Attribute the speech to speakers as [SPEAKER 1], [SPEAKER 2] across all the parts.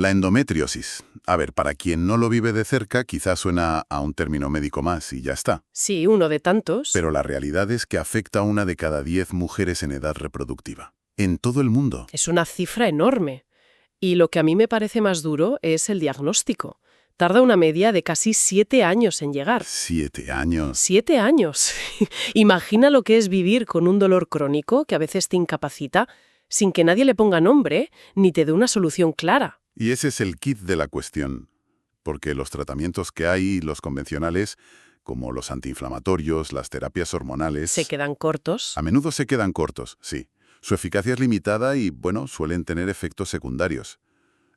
[SPEAKER 1] La endometriosis. A ver, para quien no lo vive de cerca, quizás suena a un término médico más y ya está.
[SPEAKER 2] Sí, uno de tantos.
[SPEAKER 1] Pero la realidad es que afecta a una de cada 10 mujeres en edad reproductiva. En todo el mundo.
[SPEAKER 2] Es una cifra enorme. Y lo que a mí me parece más duro es el diagnóstico. Tarda una media de casi 7 años en llegar.
[SPEAKER 1] 7 años.
[SPEAKER 2] 7 años. Imagina lo que es vivir con un dolor crónico que a veces te incapacita sin que nadie le ponga nombre ni te dé una solución clara.
[SPEAKER 1] Y ese es el kit de la cuestión. Porque los tratamientos que hay, los convencionales, como los antiinflamatorios, las terapias hormonales...
[SPEAKER 2] Se quedan cortos.
[SPEAKER 1] A menudo se quedan cortos, sí. Su eficacia es limitada y, bueno, suelen tener efectos secundarios.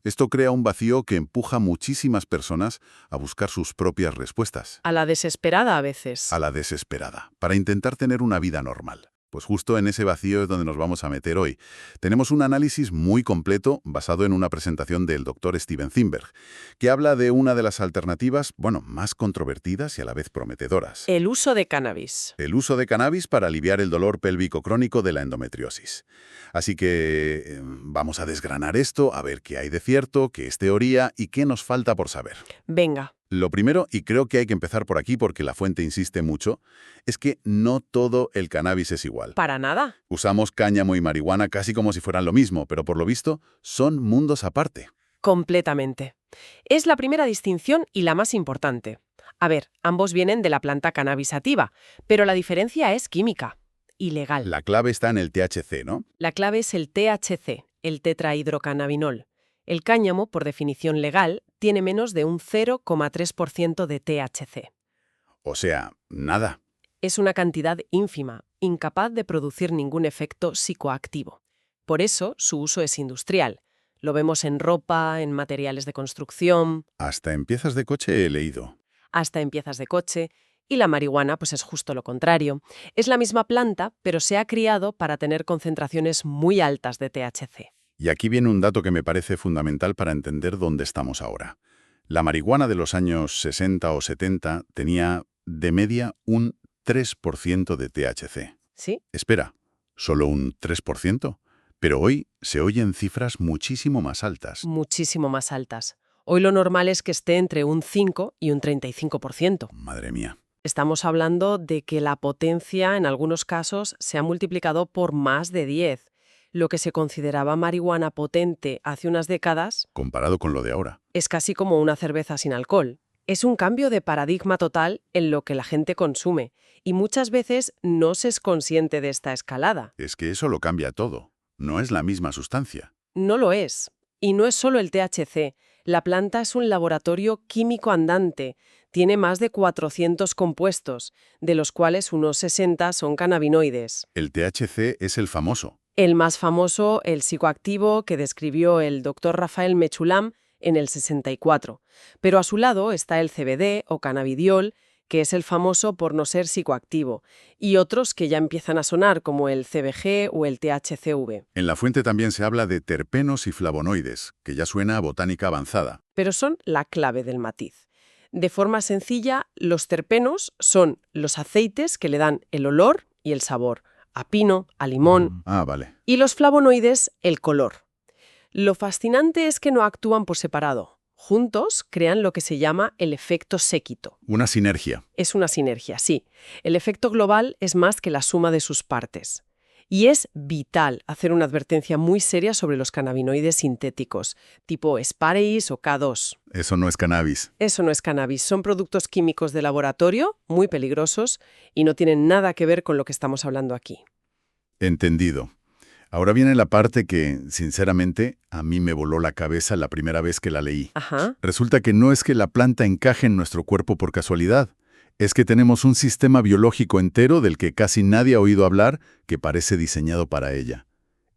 [SPEAKER 1] Esto crea un vacío que empuja a muchísimas personas a buscar sus propias respuestas.
[SPEAKER 2] A la desesperada a veces.
[SPEAKER 1] A la desesperada, para intentar tener una vida normal. Pues justo en ese vacío es donde nos vamos a meter hoy. Tenemos un análisis muy completo basado en una presentación del Dr. Steven Zinberg, que habla de una de las alternativas, más controvertidas y a la vez prometedoras.
[SPEAKER 2] El uso de cannabis.
[SPEAKER 1] El uso de cannabis para aliviar el dolor pélvico crónico de la endometriosis. Así que vamos a desgranar esto, a ver qué hay de cierto, qué es teoría y qué nos falta por saber.
[SPEAKER 2] Venga.
[SPEAKER 1] Lo primero, y creo que hay que empezar por aquí porque la fuente insiste mucho, es que no todo el cannabis es igual.
[SPEAKER 2] Para nada.
[SPEAKER 1] Usamos cáñamo y marihuana casi como si fueran lo mismo, pero por lo visto son mundos aparte.
[SPEAKER 2] Completamente. Es la primera distinción y la más importante. A ver, ambos vienen de la planta cannabis sativa, pero la diferencia es química. Ilegal.
[SPEAKER 1] La clave está en el THC, ¿no?
[SPEAKER 2] La clave es el THC, el tetrahidrocannabinol. El cáñamo, por definición legal, tiene menos de un 0,3% de THC.
[SPEAKER 1] O sea, nada.
[SPEAKER 2] Es una cantidad ínfima, incapaz de producir ningún efecto psicoactivo. Por eso, su uso es industrial. Lo vemos en ropa, en materiales de construcción,
[SPEAKER 1] Hasta en piezas de coche he leído.
[SPEAKER 2] hasta en piezas de coche. Y la marihuana, pues es justo lo contrario. Es la misma planta, pero se ha criado para tener concentraciones muy altas de THC.
[SPEAKER 1] Y aquí viene un dato que me parece fundamental para entender dónde estamos ahora. La marihuana de los años 60 o 70 tenía, de media, un 3% de THC.
[SPEAKER 2] ¿Sí?
[SPEAKER 1] Espera, ¿solo un 3%? Pero hoy se oyen cifras muchísimo más altas.
[SPEAKER 2] Muchísimo más altas. Hoy lo normal es que esté entre un 5 y un 35%.
[SPEAKER 1] Madre mía.
[SPEAKER 2] Estamos hablando de que la potencia, en algunos casos, se ha multiplicado por más de 10. Lo que se consideraba marihuana potente hace unas décadas
[SPEAKER 1] Comparado con lo de ahora.
[SPEAKER 2] es casi como una cerveza sin alcohol. Es un cambio de paradigma total en lo que la gente consume, y muchas veces no se es consciente de esta escalada.
[SPEAKER 1] Es que eso lo cambia todo. No es la misma sustancia.
[SPEAKER 2] No lo es. Y no es solo el THC. La planta es un laboratorio químico andante. Tiene más de 400 compuestos, de los cuales unos 60 son cannabinoides.
[SPEAKER 1] El THC es el famoso.
[SPEAKER 2] El más famoso, el psicoactivo, que describió el Dr. Rafael Mechulam en el 64. Pero a su lado está el CBD o cannabidiol, que es el famoso por no ser psicoactivo, y otros que ya empiezan a sonar como el CBG o el THCV.
[SPEAKER 1] En la fuente también se habla de terpenos y flavonoides, que ya suena a botánica avanzada.
[SPEAKER 2] Pero son la clave del matiz. De forma sencilla, los terpenos son los aceites que le dan el olor y el sabor, a pino, a limón,
[SPEAKER 1] Ah, vale.
[SPEAKER 2] y los flavonoides, el color. Lo fascinante es que no actúan por separado. Juntos crean lo que se llama el efecto séquito.
[SPEAKER 1] Una sinergia.
[SPEAKER 2] Es una sinergia, sí. El efecto global es más que la suma de sus partes. Y es vital hacer una advertencia muy seria sobre los cannabinoides sintéticos, tipo Spareis o K2.
[SPEAKER 1] Eso no es cannabis.
[SPEAKER 2] Eso no es cannabis, son productos químicos de laboratorio, muy peligrosos, y no tienen nada que ver con lo que estamos hablando aquí.
[SPEAKER 1] Entendido. Ahora viene la parte que, sinceramente, a mí me voló la cabeza la primera vez que la leí.
[SPEAKER 2] Ajá.
[SPEAKER 1] Resulta que no es que la planta encaje en nuestro cuerpo por casualidad. Es que tenemos un sistema biológico entero del que casi nadie ha oído hablar que parece diseñado para ella.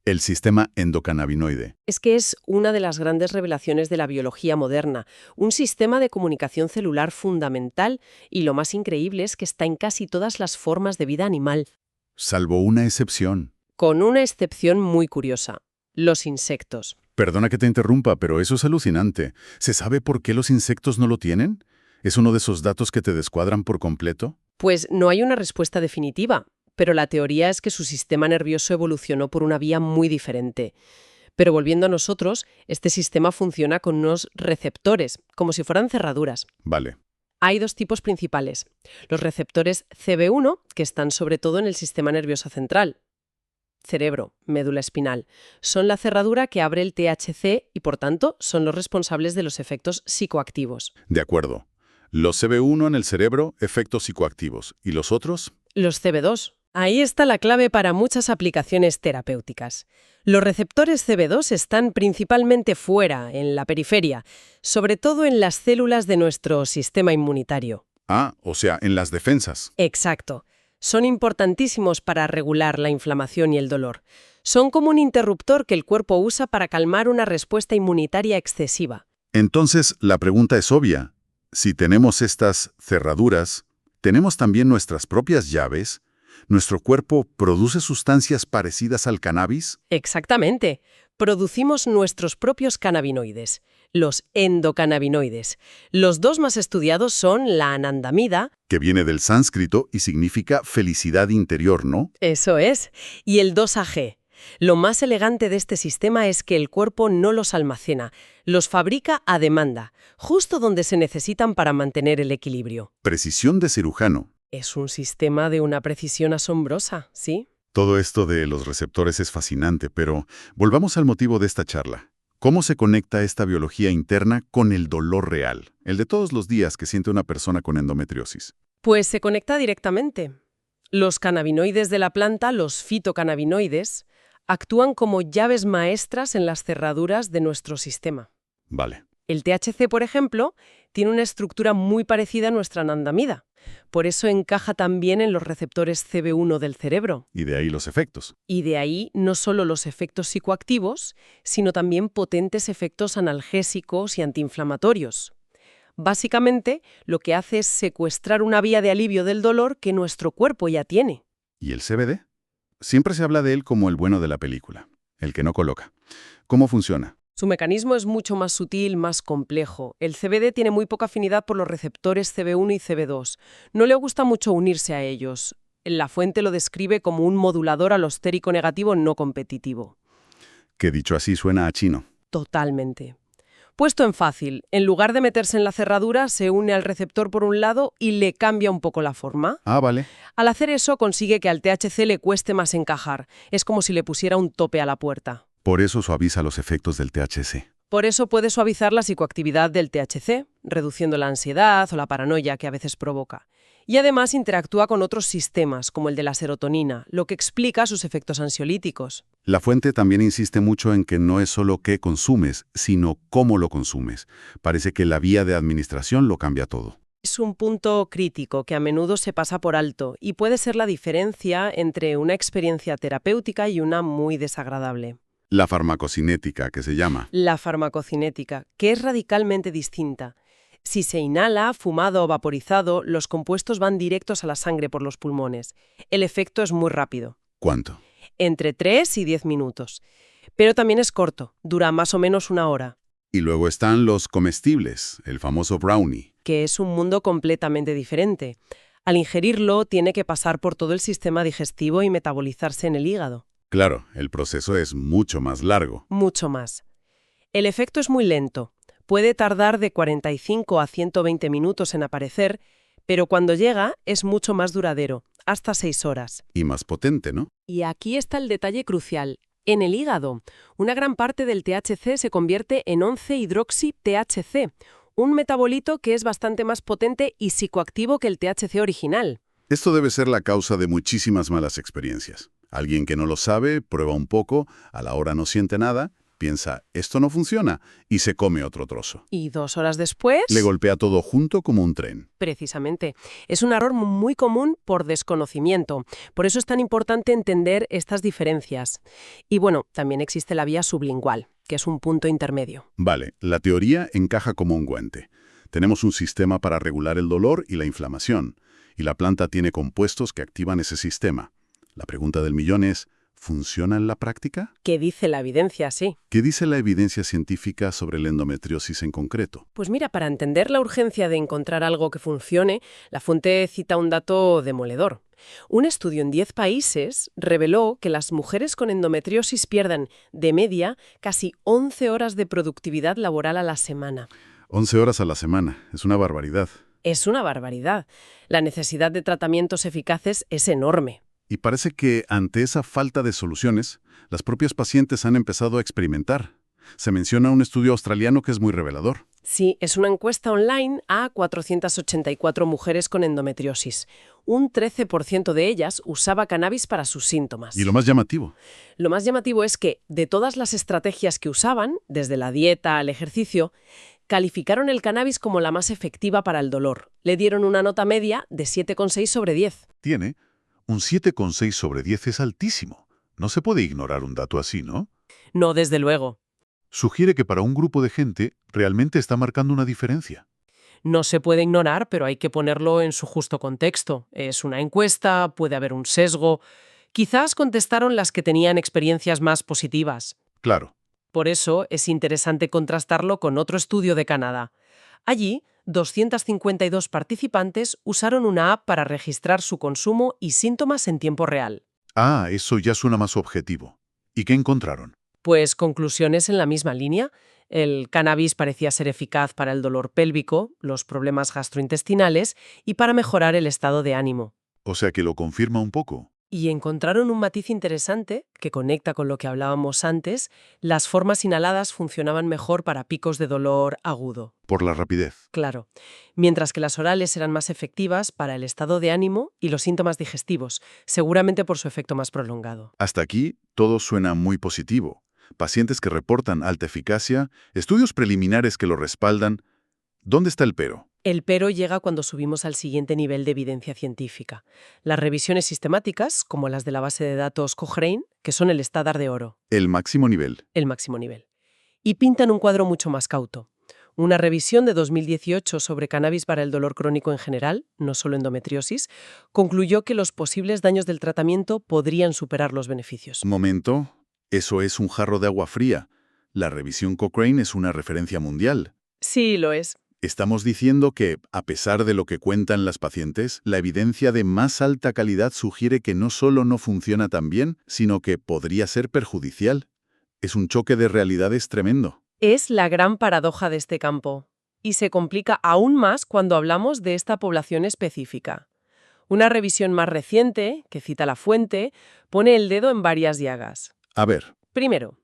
[SPEAKER 1] El sistema endocannabinoide.
[SPEAKER 2] Es que es una de las grandes revelaciones de la biología moderna, un sistema de comunicación celular fundamental y lo más increíble es que está en casi todas las formas de vida animal,
[SPEAKER 1] Salvo una excepción.
[SPEAKER 2] con una excepción muy curiosa, los insectos.
[SPEAKER 1] Perdona que te interrumpa, pero eso es alucinante. ¿Se sabe por qué los insectos no lo tienen? ¿Es uno de esos datos que te descuadran por completo?
[SPEAKER 2] Pues no hay una respuesta definitiva, pero la teoría es que su sistema nervioso evolucionó por una vía muy diferente. Pero volviendo a nosotros, este sistema funciona con unos receptores, como si fueran cerraduras.
[SPEAKER 1] Vale.
[SPEAKER 2] Hay dos tipos principales. Los receptores CB1, que están sobre todo en el sistema nervioso central. Cerebro, médula espinal. Son la cerradura que abre el THC y, por tanto, son los responsables de los efectos psicoactivos.
[SPEAKER 1] De acuerdo. Los CB1 en el cerebro, efectos psicoactivos. ¿Y los otros?
[SPEAKER 2] Los CB2. Ahí está la clave para muchas aplicaciones terapéuticas. Los receptores CB2 están principalmente fuera, en la periferia, sobre todo en las células de nuestro sistema inmunitario.
[SPEAKER 1] Ah, o sea, en las defensas.
[SPEAKER 2] Exacto. Son importantísimos para regular la inflamación y el dolor. Son como un interruptor que el cuerpo usa para calmar una respuesta inmunitaria excesiva.
[SPEAKER 1] Entonces, la pregunta es obvia. Si tenemos estas cerraduras, ¿tenemos también nuestras propias llaves? ¿Nuestro cuerpo produce sustancias parecidas al cannabis?
[SPEAKER 2] Exactamente. Producimos nuestros propios cannabinoides, los endocannabinoides. Los dos más estudiados son la anandamida,
[SPEAKER 1] Que viene del sánscrito y significa felicidad interior, ¿no?
[SPEAKER 2] eso es, y el 2-AG. Lo más elegante de este sistema es que el cuerpo no los almacena, los fabrica a demanda, justo donde se necesitan para mantener el equilibrio.
[SPEAKER 1] Precisión de cirujano.
[SPEAKER 2] Es un sistema de una precisión asombrosa, ¿sí?
[SPEAKER 1] Todo esto de los receptores es fascinante, pero volvamos al motivo de esta charla. ¿Cómo se conecta esta biología interna con el dolor real, el de todos los días que siente una persona con endometriosis?
[SPEAKER 2] Pues se conecta directamente. Los cannabinoides de la planta, los fitocannabinoides, actúan como llaves maestras en las cerraduras de nuestro sistema.
[SPEAKER 1] Vale.
[SPEAKER 2] El THC, por ejemplo, tiene una estructura muy parecida a nuestra anandamida. Por eso encaja también en los receptores CB1 del cerebro.
[SPEAKER 1] Y de ahí los efectos.
[SPEAKER 2] Y de ahí no solo los efectos psicoactivos, sino también potentes efectos analgésicos y antiinflamatorios. Básicamente, lo que hace es secuestrar una vía de alivio del dolor que nuestro cuerpo ya tiene.
[SPEAKER 1] ¿Y el CBD? Siempre se habla de él como el bueno de la película, el que no coloca. ¿Cómo funciona?
[SPEAKER 2] Su mecanismo es mucho más sutil, más complejo. El CBD tiene muy poca afinidad por los receptores CB1 y CB2. No le gusta mucho unirse a ellos. La fuente lo describe como un modulador alostérico negativo no competitivo.
[SPEAKER 1] Que dicho así suena a chino.
[SPEAKER 2] Totalmente. Puesto en fácil, en lugar de meterse en la cerradura, se une al receptor por un lado y le cambia un poco la forma.
[SPEAKER 1] Ah, vale.
[SPEAKER 2] Al hacer eso consigue que al THC le cueste más encajar. Es como si le pusiera un tope a la puerta.
[SPEAKER 1] Por eso suaviza los efectos del THC.
[SPEAKER 2] Por eso puede suavizar la psicoactividad del THC, reduciendo la ansiedad o la paranoia que a veces provoca. Y además interactúa con otros sistemas, como el de la serotonina, lo que explica sus efectos ansiolíticos.
[SPEAKER 1] La fuente también insiste mucho en que no es solo qué consumes, sino cómo lo consumes. Parece que la vía de administración lo cambia todo.
[SPEAKER 2] Es un punto crítico que a menudo se pasa por alto y puede ser la diferencia entre una experiencia terapéutica y una muy desagradable.
[SPEAKER 1] La farmacocinética, que se llama.
[SPEAKER 2] La farmacocinética, que es radicalmente distinta. Si se inhala, fumado o vaporizado, los compuestos van directos a la sangre por los pulmones. El efecto es muy rápido.
[SPEAKER 1] ¿Cuánto?
[SPEAKER 2] Entre 3 y 10 minutos. Pero también es corto, dura más o menos 1 hora.
[SPEAKER 1] Y luego están los comestibles, el famoso brownie.
[SPEAKER 2] Que es un mundo completamente diferente. Al ingerirlo, tiene que pasar por todo el sistema digestivo y metabolizarse en el hígado.
[SPEAKER 1] Claro, el proceso es mucho más largo.
[SPEAKER 2] Mucho más. El efecto es muy lento. Puede tardar de 45 a 120 minutos en aparecer, pero cuando llega es mucho más duradero, hasta 6 horas.
[SPEAKER 1] Y más potente, ¿no?
[SPEAKER 2] Y aquí está el detalle crucial. En el hígado, una gran parte del THC se convierte en 11-hidroxi-THC, un metabolito que es bastante más potente y psicoactivo que el THC original.
[SPEAKER 1] Esto debe ser la causa de muchísimas malas experiencias. Alguien que no lo sabe, prueba un poco, a la hora no siente nada, piensa, esto no funciona, y se come otro trozo.
[SPEAKER 2] Y 2 horas después...
[SPEAKER 1] Le golpea todo junto como un tren.
[SPEAKER 2] Precisamente. Es un error muy común por desconocimiento. Por eso es tan importante entender estas diferencias. Y bueno, también existe la vía sublingual, que es un punto intermedio.
[SPEAKER 1] Vale, la teoría encaja como un guante. Tenemos un sistema para regular el dolor y la inflamación, y la planta tiene compuestos que activan ese sistema. La pregunta del millón es, ¿funciona en la práctica?
[SPEAKER 2] ¿Qué dice la evidencia? Sí.
[SPEAKER 1] ¿Qué dice la evidencia científica sobre la endometriosis en concreto?
[SPEAKER 2] Pues mira, para entender la urgencia de encontrar algo que funcione, la fuente cita un dato demoledor. Un estudio en 10 países reveló que las mujeres con endometriosis pierden, de media, casi 11 horas de productividad laboral a la semana.
[SPEAKER 1] 11 horas a la semana, es una barbaridad.
[SPEAKER 2] Es una barbaridad. La necesidad de tratamientos eficaces es enorme.
[SPEAKER 1] Y parece que ante esa falta de soluciones, las propias pacientes han empezado a experimentar. Se menciona un estudio australiano que es muy revelador.
[SPEAKER 2] Sí, es una encuesta online a 484 mujeres con endometriosis. Un 13% de ellas usaba cannabis para sus síntomas.
[SPEAKER 1] Y lo más llamativo,
[SPEAKER 2] Lo más llamativo es que, de todas las estrategias que usaban, desde la dieta al ejercicio, calificaron el cannabis como la más efectiva para el dolor. Le dieron una nota media de 7,6 sobre 10.
[SPEAKER 1] tiene un 7,6 sobre 10 es altísimo. No se puede ignorar un dato así, ¿no?
[SPEAKER 2] No, desde luego.
[SPEAKER 1] Sugiere que para un grupo de gente realmente está marcando una diferencia.
[SPEAKER 2] No se puede ignorar, pero hay que ponerlo en su justo contexto. Es una encuesta, puede haber un sesgo. Quizás contestaron las que tenían experiencias más positivas.
[SPEAKER 1] Claro.
[SPEAKER 2] Por eso es interesante contrastarlo con otro estudio de Canadá. Allí, 252 participantes usaron una app para registrar su consumo y síntomas en tiempo real.
[SPEAKER 1] Ah, eso ya suena más objetivo. ¿Y qué encontraron?
[SPEAKER 2] Pues conclusiones en la misma línea. El cannabis parecía ser eficaz para el dolor pélvico, los problemas gastrointestinales y para mejorar el estado de ánimo.
[SPEAKER 1] O sea que lo confirma un poco.
[SPEAKER 2] Y encontraron un matiz interesante que conecta con lo que hablábamos antes. Las formas inhaladas funcionaban mejor para picos de dolor agudo.
[SPEAKER 1] Por la rapidez.
[SPEAKER 2] Claro. Mientras que las orales eran más efectivas para el estado de ánimo y los síntomas digestivos, seguramente por su efecto más prolongado.
[SPEAKER 1] Hasta aquí, todo suena muy positivo. Pacientes que reportan alta eficacia, estudios preliminares que lo respaldan. ¿Dónde está el pero?
[SPEAKER 2] El pero llega cuando subimos al siguiente nivel de evidencia científica. Las revisiones sistemáticas, como las de la base de datos Cochrane, que son el estándar de oro,
[SPEAKER 1] El máximo nivel.
[SPEAKER 2] el máximo nivel. Y pintan un cuadro mucho más cauto. Una revisión de 2018 sobre cannabis para el dolor crónico en general, no solo endometriosis, concluyó que los posibles daños del tratamiento podrían superar los beneficios.
[SPEAKER 1] Momento, eso es un jarro de agua fría. La revisión Cochrane es una referencia mundial.
[SPEAKER 2] Sí, lo es.
[SPEAKER 1] Estamos diciendo que, a pesar de lo que cuentan las pacientes, la evidencia de más alta calidad sugiere que no solo no funciona tan bien, sino que podría ser perjudicial. Es un choque de realidades tremendo.
[SPEAKER 2] Es la gran paradoja de este campo. Y se complica aún más cuando hablamos de esta población específica. Una revisión más reciente, que cita la fuente, pone el dedo en varias llagas.
[SPEAKER 1] A ver,
[SPEAKER 2] Primero,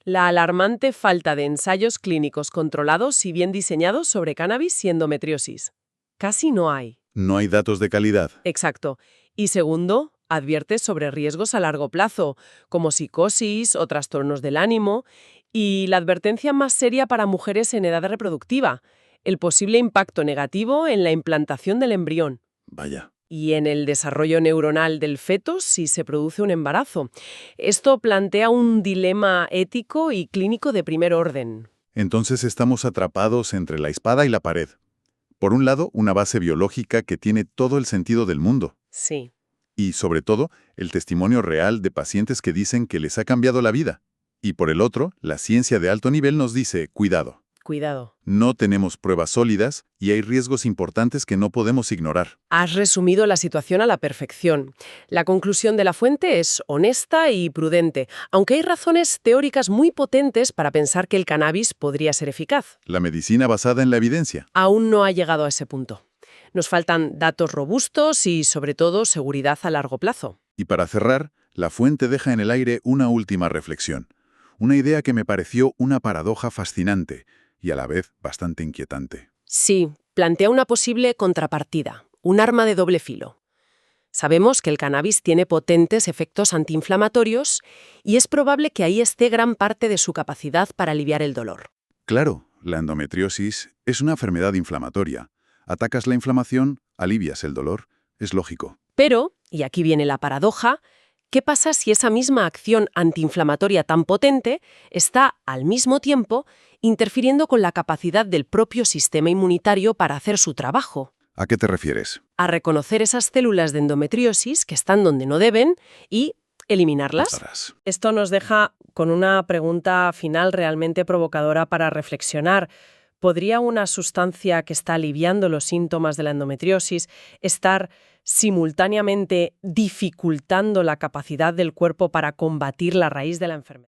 [SPEAKER 2] la alarmante falta de ensayos clínicos controlados y bien diseñados sobre cannabis y endometriosis. Casi no hay.
[SPEAKER 1] no hay datos de calidad.
[SPEAKER 2] Exacto. Y segundo, advierte sobre riesgos a largo plazo, como psicosis o trastornos del ánimo, y la advertencia más seria para mujeres en edad reproductiva, el posible impacto negativo en la implantación del embrión
[SPEAKER 1] Vaya.
[SPEAKER 2] y en el desarrollo neuronal del feto si se produce un embarazo. Esto plantea un dilema ético y clínico de primer orden.
[SPEAKER 1] Entonces estamos atrapados entre la espada y la pared. Por un lado, una base biológica que tiene todo el sentido del mundo.
[SPEAKER 2] Sí.
[SPEAKER 1] Y, sobre todo, el testimonio real de pacientes que dicen que les ha cambiado la vida. Y por el otro, la ciencia de alto nivel nos dice, cuidado,
[SPEAKER 2] Cuidado.
[SPEAKER 1] no tenemos pruebas sólidas y hay riesgos importantes que no podemos ignorar.
[SPEAKER 2] Has resumido la situación a la perfección. La conclusión de la fuente es honesta y prudente, aunque hay razones teóricas muy potentes para pensar que el cannabis podría ser eficaz.
[SPEAKER 1] La medicina basada en la evidencia.
[SPEAKER 2] Aún no ha llegado a ese punto. Nos faltan datos robustos y, sobre todo, seguridad a largo plazo.
[SPEAKER 1] Y para cerrar, la fuente deja en el aire una última reflexión. Una idea que me pareció una paradoja fascinante y a la vez bastante inquietante.
[SPEAKER 2] Sí, plantea una posible contrapartida, un arma de doble filo. Sabemos que el cannabis tiene potentes efectos antiinflamatorios y es probable que ahí esté gran parte de su capacidad para aliviar el dolor.
[SPEAKER 1] Claro, la endometriosis es una enfermedad inflamatoria. Atacas la inflamación, alivias el dolor. Es lógico.
[SPEAKER 2] Pero, y aquí viene la paradoja, ¿qué pasa si esa misma acción antiinflamatoria tan potente está, al mismo tiempo, interfiriendo con la capacidad del propio sistema inmunitario para hacer su trabajo?
[SPEAKER 1] ¿A qué te refieres?
[SPEAKER 2] A reconocer esas células de endometriosis que están donde no deben y eliminarlas.
[SPEAKER 1] Pasarás.
[SPEAKER 2] Esto nos deja con una pregunta final realmente provocadora para reflexionar. ¿Podría una sustancia que está aliviando los síntomas de la endometriosis estar simultáneamente dificultando la capacidad del cuerpo para combatir la raíz de la enfermedad?